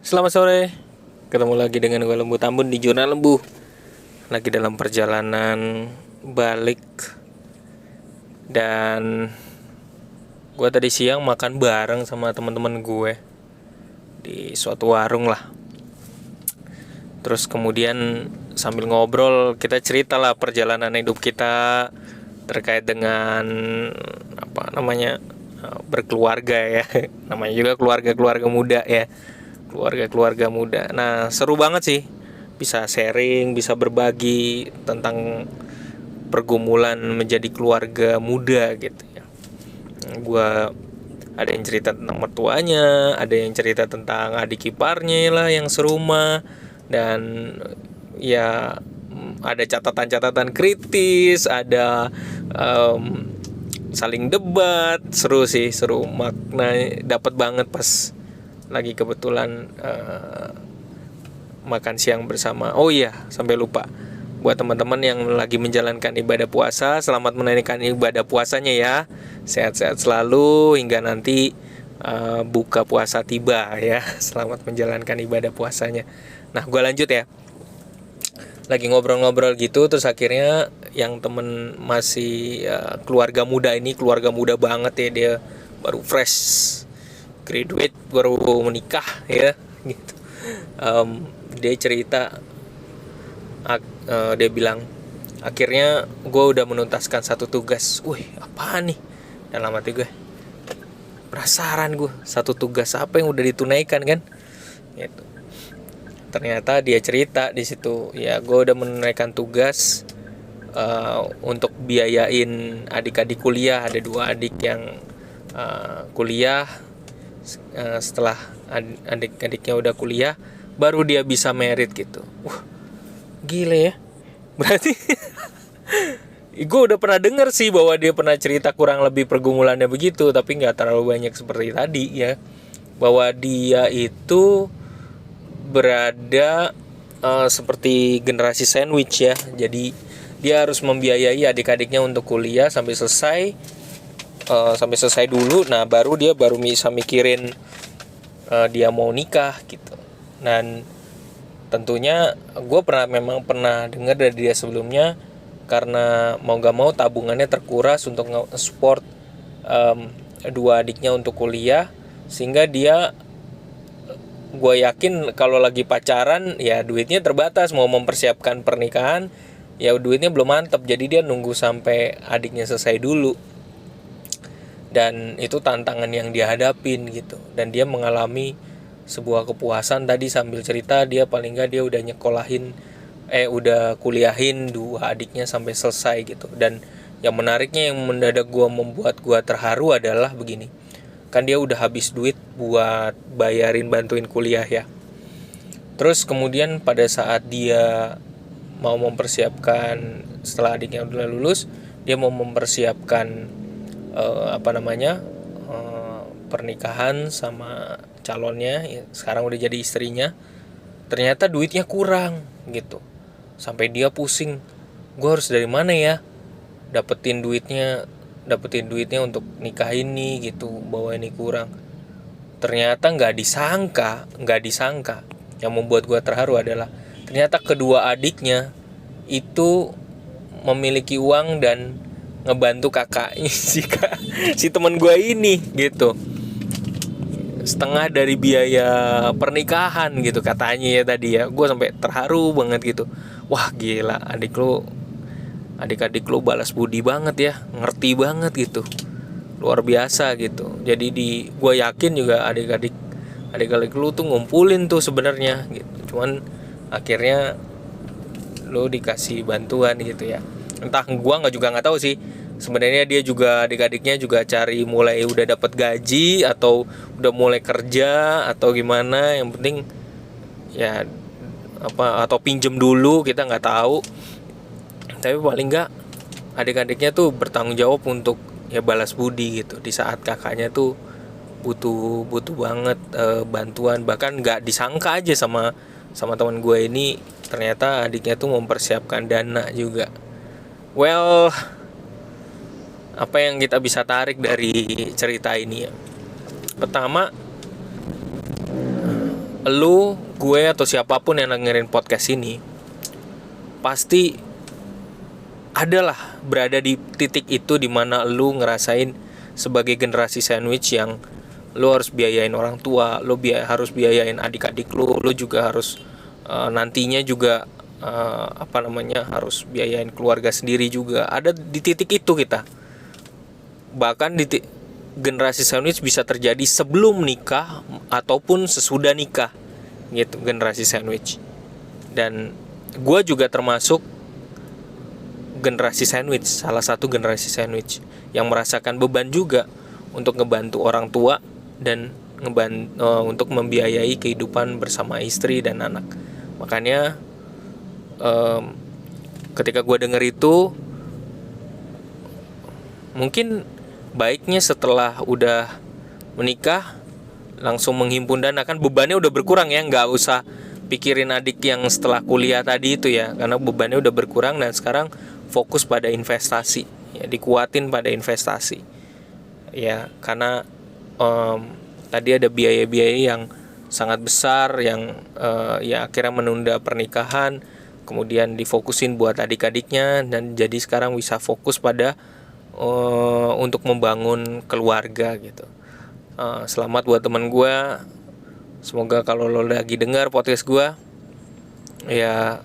Selamat sore, ketemu lagi dengan gue Lembu Tambun di Jurnal Lembu. Lagi dalam perjalanan balik. Dan gue tadi siang makan bareng sama teman-teman gue di suatu warung lah. Terus kemudian sambil ngobrol kita cerita lah perjalanan hidup kita terkait dengan berkeluarga ya. Namanya juga keluarga muda ya. Keluarga muda. Nah, seru banget sih. Bisa sharing, bisa berbagi tentang pergumulan menjadi keluarga muda gitu ya. Gua ada yang cerita tentang mertuanya, ada yang cerita tentang adik iparnya lah yang serumah, dan ya ada catatan-catatan kritis, ada saling debat. Seru sih, seru, makna dapat banget pas lagi kebetulan makan siang bersama. Oh iya, sampai lupa. Buat teman-teman yang lagi menjalankan ibadah puasa, selamat menunaikan ibadah puasanya ya. Sehat-sehat selalu hingga nanti buka puasa tiba ya. Selamat menjalankan ibadah puasanya. Nah, gue lanjut ya. Lagi ngobrol-ngobrol gitu, terus akhirnya yang temen masih keluarga muda ini, keluarga muda banget ya, dia baru fresh graduate, baru menikah ya gitu. Dia cerita, dia bilang akhirnya gue udah menuntaskan satu tugas. Wih, apaan nih? Dalam hati gue penasaran, gue satu tugas apa yang udah ditunaikan kan gitu. Ternyata dia cerita di situ, ya gue udah menunaikan tugas untuk biayain adik-adik kuliah. Ada 2 adik yang kuliah. Setelah adik-adiknya udah kuliah, baru dia bisa merit gitu. Gile ya. Berarti gue udah pernah dengar sih bahwa dia pernah cerita kurang lebih pergumulannya begitu, tapi nggak terlalu banyak seperti tadi ya. Bahwa dia itu berada seperti generasi sandwich ya. Jadi dia harus membiayai adik-adiknya untuk kuliah sampai selesai dulu. Nah, baru bisa mikirin dia mau nikah gitu. Dan tentunya gue memang pernah dengar dari dia sebelumnya, karena mau gak mau tabungannya terkuras untuk support 2 adiknya untuk kuliah, sehingga dia, gue yakin kalau lagi pacaran ya duitnya terbatas. Mau mempersiapkan pernikahan ya duitnya belum mantap, jadi dia nunggu sampai adiknya selesai dulu. Dan itu tantangan yang dia hadapin gitu. Dan dia mengalami sebuah kepuasan. Tadi sambil cerita, dia paling nggak dia udah udah kuliahin 2 adiknya sampai selesai gitu. Dan yang menariknya, yang mendadak membuat gua terharu adalah begini. Kan dia udah habis duit buat bantuin kuliah ya. Terus kemudian pada saat dia mau mempersiapkan, setelah adiknya udah lulus, dia mau mempersiapkan pernikahan sama calonnya, sekarang udah jadi istrinya. Ternyata duitnya kurang gitu, sampai dia pusing, gue harus dari mana ya dapetin duitnya untuk nikah ini gitu, bahwa ini kurang. Ternyata nggak disangka yang membuat gue terharu adalah ternyata kedua adiknya itu memiliki uang dan ngebantu kakaknya si teman gue ini gitu, setengah dari biaya pernikahan gitu katanya ya tadi ya. Gue sampai terharu banget gitu. Wah gila, adik-adik lu balas budi banget ya, ngerti banget gitu, luar biasa gitu. Jadi gue yakin juga adik-adik lu tuh ngumpulin tuh sebenarnya gitu, cuman akhirnya lu dikasih bantuan gitu ya. Entah, gua nggak tahu sih sebenarnya, dia juga adik-adiknya juga cari mulai udah dapat gaji atau udah mulai kerja atau gimana. Yang penting ya atau pinjem dulu, kita nggak tahu. Tapi paling nggak adik-adiknya tuh bertanggung jawab untuk ya balas budi gitu di saat kakaknya tuh butuh banget bantuan. Bahkan nggak disangka aja sama teman gue ini, ternyata adiknya tuh mempersiapkan dana juga. Well, apa yang kita bisa tarik dari cerita ini ya? Pertama, lu, gue atau siapapun yang dengerin podcast ini pasti adalah berada di titik itu di mana lu ngerasain sebagai generasi sandwich yang lu harus biayain orang tua, lu harus biayain adik-adik lu juga harus nantinya juga harus biayain keluarga sendiri juga. Ada di titik itu kita. Bahkan generasi sandwich bisa terjadi sebelum nikah ataupun sesudah nikah, gitu, generasi sandwich. Dan gue juga termasuk generasi sandwich, salah satu generasi sandwich yang merasakan beban juga untuk ngebantu orang tua dan untuk membiayai kehidupan bersama istri dan anak. Makanya ketika gue denger itu, mungkin baiknya setelah udah menikah langsung menghimpun dana, kan bebannya udah berkurang ya, nggak usah pikirin adik yang setelah kuliah tadi itu ya, karena bebannya udah berkurang dan sekarang fokus pada investasi ya, dikuatin pada investasi ya, karena tadi ada biaya-biaya yang sangat besar yang ya akhirnya menunda pernikahan, kemudian difokusin buat adik-adiknya, dan jadi sekarang bisa fokus pada untuk membangun keluarga gitu. Selamat buat teman gue. Semoga kalau lo lagi dengar podcast gue, ya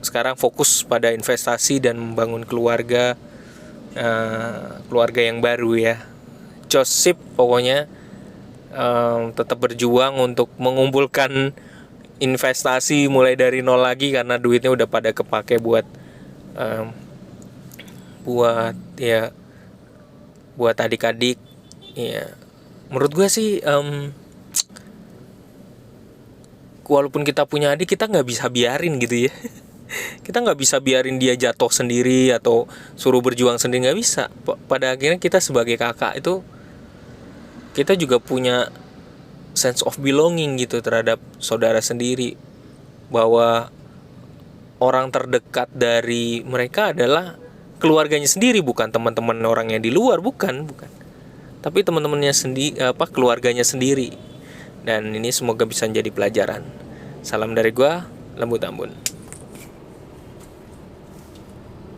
sekarang fokus pada investasi dan membangun keluarga yang baru ya. Josip pokoknya tetap berjuang untuk mengumpulkan investasi mulai dari nol lagi, karena duitnya udah pada kepake buat adik-adik ya. Menurut gue sih walaupun kita punya adik, kita nggak bisa biarin gitu ya. Kita nggak bisa biarin dia jatuh sendiri atau suruh berjuang sendiri, nggak bisa. Pada akhirnya kita sebagai kakak itu, kita juga punya sense of belonging gitu terhadap saudara sendiri, bahwa orang terdekat dari mereka adalah keluarganya sendiri, bukan teman-teman orang yang di luar, bukan, tapi teman-temannya sendiri, keluarganya sendiri. Dan ini semoga bisa menjadi pelajaran. Salam dari gua, Lembut Ambon.